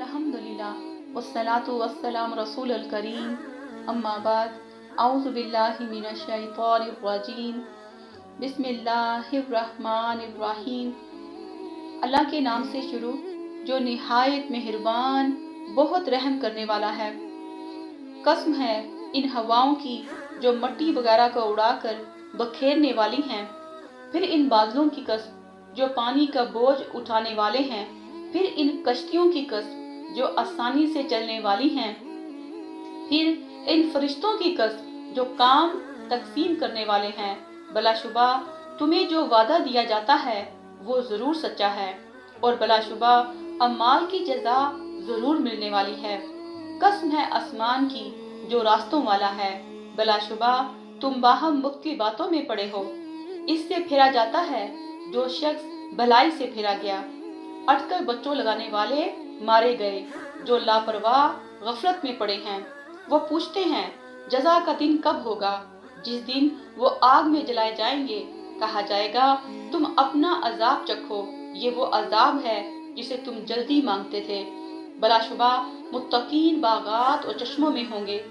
अल्हम्दुलिल्लाह वस्सलातु वस्सलाम रसूलुल करीम अम्मा बाद औज़ु बिल्लाहि मिनश शैतानिर रजीम बिस्मिल्लाहिर्रहमानिर्रहीम। अल्लाह के नाम से शुरू जो निहायत मेहरबान बहुत रहम करने वाला है। कसम है इन हवाओं की जो मट्टी वगैरह को उड़ाकर बखेरने वाली हैं, फिर इन बादलों की कसम जो पानी का बोझ उठाने वाले हैं, फिर इन कश्तियों की कसम जो आसानी से चलने वाली हैं, फिर इन फरिश्तों की कसम जो काम तकसीम करने वाले हैं। बलाशुबा तुम्हें जो वादा दिया जाता है वो जरूर सच्चा है और बलाशुबा अमाल की जजा जरूर मिलने वाली है। कसम है आसमान की जो रास्तों वाला है, बलाशुबा तुम बाहम मुख्तलिफ बातों में पड़े हो। इससे फेरा जाता है जो शख्स भलाई से फेरा गया। अटकर बच्चों लगाने वाले मारे गए जो लापरवाह गफलत में पड़े हैं। वो पूछते हैं जजा का दिन कब होगा, जिस दिन वो आग में जलाए जाएंगे। कहा जाएगा तुम अपना अजाब चखो, ये वो अजाब है जिसे तुम जल्दी मांगते थे। बलाशुबा मुत्तकीन बागात और चश्मों में होंगे,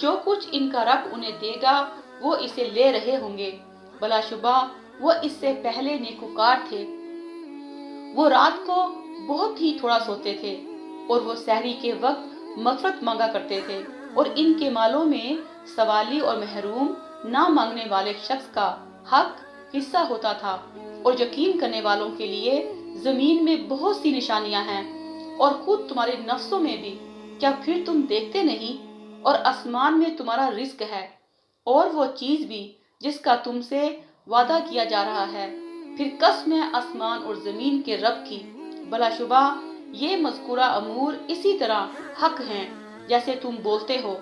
जो कुछ इनका रब उन्हें देगा वो इसे ले रहे होंगे। बलाशुबा वो इससे पहले नेकुकार थे, वो रात को बहुत ही थोड़ा सोते थे और वो सहरी के वक्त मगफरत मांगा करते थे और इनके मालों में सवाली और महरूम ना मांगने वाले शख्स का हक हिस्सा होता था। और यकीन करने वालों के लिए जमीन में बहुत सी निशानियां हैं और खुद तुम्हारे नफ्सों में भी, क्या फिर तुम देखते नहीं? और आसमान में तुम्हारा रिज्क है और वो चीज भी जिसका तुमसे वादा किया जा रहा है। फिर कसम है आसमान और जमीन के रब की, बलाशुबा ये मज़कूरा अमूर इसी तरह हक हैं जैसे तुम बोलते हो।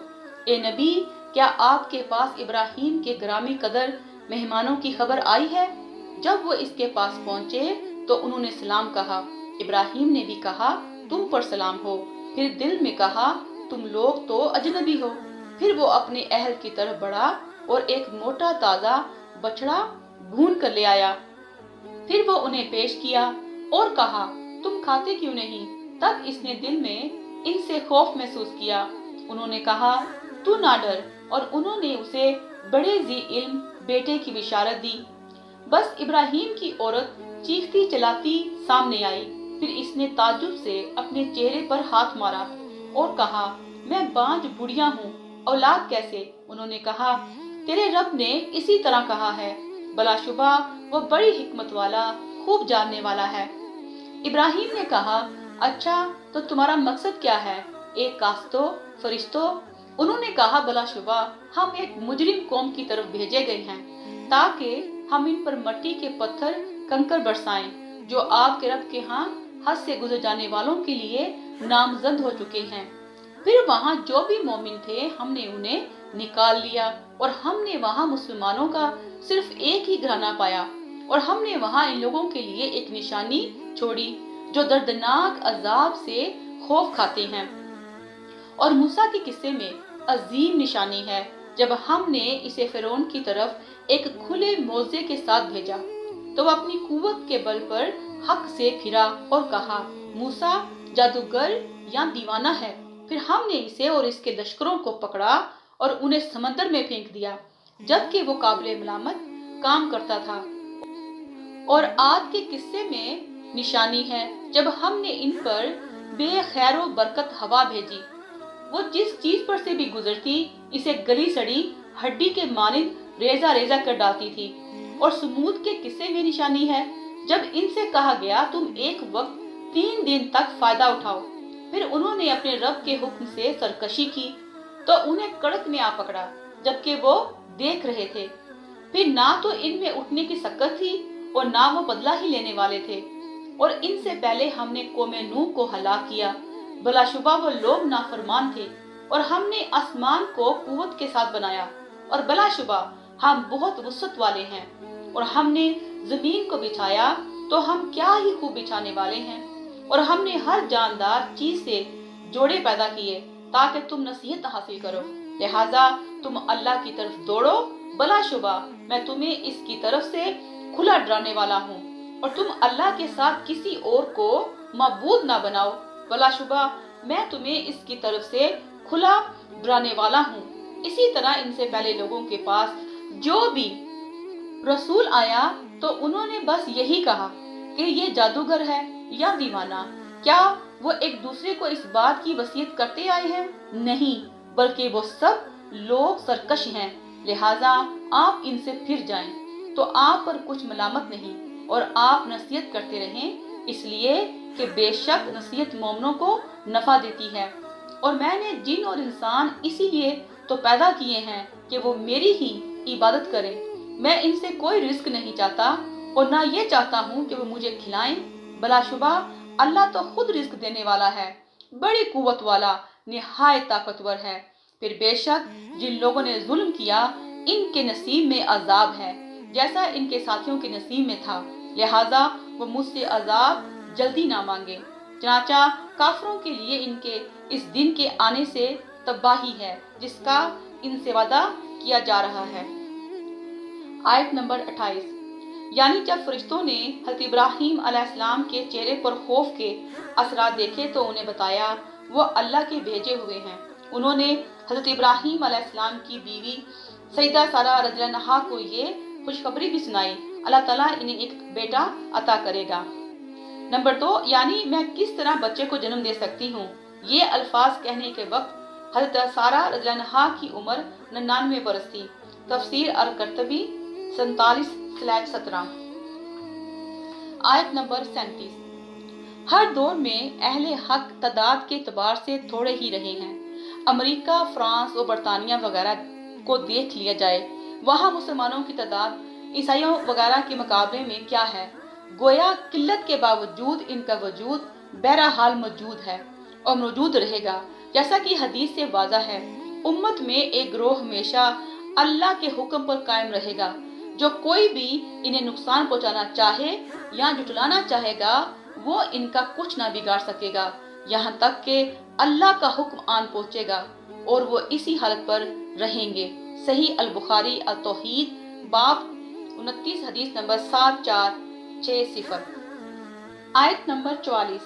ए नबी, क्या आपके पास इब्राहीम के ग्रामी कदर मेहमानों की खबर आई है? जब वो इसके पास पहुंचे तो उन्होंने सलाम कहा। इब्राहीम ने भी कहा तुम पर सलाम हो। फिर दिल में कहा तुम लोग तो अजनबी हो। फिर वो अपने अहल की तरफ बढ़ा और एक मोटा ताजा बछड़ा भून कर ले आया। फिर वो उन्हें पेश किया और कहा तुम खाते क्यों नहीं? तब इसने दिल में इनसे खौफ महसूस किया। उन्होंने कहा तू ना डर, और उन्होंने उसे बड़े जी इल्म बेटे की बिशारत दी। बस इब्राहीम की औरत चीखती चलाती सामने आई। फिर इसने ताज्जुब से अपने चेहरे पर हाथ मारा और कहा मैं बांझ बुढ़िया हूँ, औलाद कैसे? उन्होंने कहा तेरे रब ने इसी तरह कहा है। बलाशुबा वो बड़ी हिकमत वाला खूब जानने वाला है। इब्राहीम ने कहा अच्छा तो तुम्हारा मकसद क्या है? एक कास्तो फरिश्तों? उन्होंने कहा बलाशुबा हम एक मुजरिम कौम की तरफ भेजे गए हैं ताकि हम इन पर मट्टी के पत्थर कंकर बरसाएं जो आपके रब के यहाँ हद से गुजर जाने वालों के लिए नामजद हो चुके हैं। फिर वहाँ जो भी मोमिन थे हमने उन्हें निकाल लिया और हमने वहाँ मुसलमानों का सिर्फ एक ही घराना पाया और हमने वहाँ इन लोगों के लिए एक निशानी छोड़ी जो दर्दनाक अजाब से खौफ खाते हैं। और मूसा के किस्से में अजीम निशानी है जब हमने इसे फिरौन की तरफ एक खुले मोजे के साथ भेजा तो वह अपनी कुव्वत के बल पर हक से फिरा और कहा मूसा जादूगर या दीवाना है। फिर हमने इसे और इसके लश्करों को पकड़ा और उन्हें समंदर में फेंक दिया जबकि वो काबिल मलामत काम करता था। और आद के किस्से में निशानी है जब हमने इन पर बेखैरो बरकत हवा भेजी, वो जिस चीज पर से भी गुजरती इसे गली सड़ी हड्डी के मानिंद रेजा रेजा कर डालती थी। और समूद के किस्से में निशानी है जब इनसे कहा गया तुम एक वक्त 3 दिन तक फायदा उठाओ। फिर उन्होंने अपने रब के हुक्म से सरकशी की तो उन्हें कड़क ने आ पकड़ा जबकि वो देख रहे थे। फिर ना तो इनमें उठने की सकत थी और ना वो बदला ही लेने वाले थे। और इनसे पहले हमने कौमे नूह को हलाक किया, बलाशुबा वो लोग नाफरमान थे। और हमने आसमान को कुव्वत के साथ बनाया और बलाशुबा हम बहुत वुसअत वाले हैं। और हमने जमीन को बिछाया तो हम क्या ही खूब बिछाने वाले हैं। और हमने हर जानदार चीज से जोड़े पैदा किए ताकि तुम नसीहत हासिल करो। लिहाजा तुम अल्लाह की तरफ दौड़ो, बलाशुबा मैं तुम्हें इसकी तरफ से खुला डराने वाला हूँ। और तुम अल्लाह के साथ किसी और को मबूद ना बनाओ बला शुबा मैं तुम्हें इसकी तरफ से खुला डराने वाला हूँ। इसी तरह इनसे पहले लोगों के पास जो भी रसूल आया तो उन्होंने बस यही कहा कि ये जादूगर है या दीवाना। क्या वो एक दूसरे को इस बात की वसीयत करते आए हैं? नहीं, बल्कि वो सब लोग सरकश हैं। लिहाजा आप इनसे फिर जाएं, तो आप पर कुछ मलामत नहीं, और आप नसीहत करते रहें, इसलिए कि बेशक नसीहत मोमिनों को नफा देती है। और मैंने जिन और इंसान इसीलिए तो पैदा किए हैं कि वो मेरी ही इबादत करें। मैं इनसे कोई रिस्क नहीं चाहता और ना ये चाहता हूँ कि वो मुझे खिलाएं। बलाशुबा अल्लाह तो खुद रिस्क देने वाला है, बड़ी कुव्वत वाला, निहायत ताकतवर है। फिर बेशक जिन लोगों ने जुल्म किया इनके नसीब में अजाब है जैसा इनके साथियों के नसीब में था। लिहाजा वो मुझसे अजाब जल्दी ना मांगे। चनाचा काफरों के लिए इनके इस दिन के आने से तबाही है जिसका इनसे वादा किया जा रहा है। आयत नंबर 28। यानी जब फरिश्तों ने हज़रत इब्राहीम अलैहिस्सलाम के चेहरे पर खौफ के असरात देखे तो उन्हें बताया वो अल्लाह के भेजे हुए हैं। उन्होंने हज़रत इब्राहीम अलैहिस्सलाम की बीवी सईदा सारा रज़ियल्लाहु अन्हा को ये खुशखबरी भी सुनाई, अल्लाह ताला इन्हें एक बेटा अता करेगा। नंबर 2, यानी मैं किस तरह बच्चे को जन्म दे सकती हूँ। ये अल्फाज कहने के वक्त हज़रत सारा रज़ियल्लाहु अन्हा की उम्र 99 बरस थी। तफसीर अल-कर्तबी 47/17। आयत नंबर 37। हर दौर में अहले हक तादाद के एतबार से थोड़े ही रहे हैं। अमेरिका, फ्रांस और बरतानिया वगैरह को देख लिया जाए, वहाँ मुसलमानों की तादाद ईसाइयों वगैरह के मुकाबले में क्या है। गोया किल्लत के बावजूद इनका वजूद बहरहाल मौजूद है और मौजूद रहेगा, जैसा कि हदीस से वाज़ा है। उम्मत में एक ग्रोह हमेशा अल्लाह के हुक्म पर कायम रहेगा। जो कोई भी इन्हें नुकसान पहुंचाना चाहे या जुटलाना चाहेगा वो इनका कुछ ना बिगाड़ सकेगा, यहाँ तक कि अल्लाह का हुक्म आन पहुंचेगा और वो इसी हालत पर रहेंगे। सही अल बुखारी अल तौहीद बाब 29 हदीस नंबर 7460। आयत नंबर 44।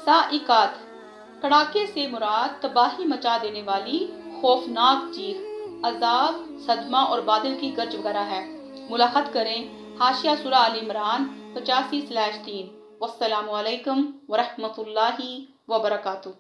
साइकात, कड़ाके से मुराद तबाही मचा देने वाली खौफनाक चीख, अजाब, सदमा और बादल की गर्ज वगैरह है। मुलाकात करें हाशिया सूरा आल इमरान 85/3। वस्सलामु अलैकुम वरहमतुल्लाहि वबरकातुहू।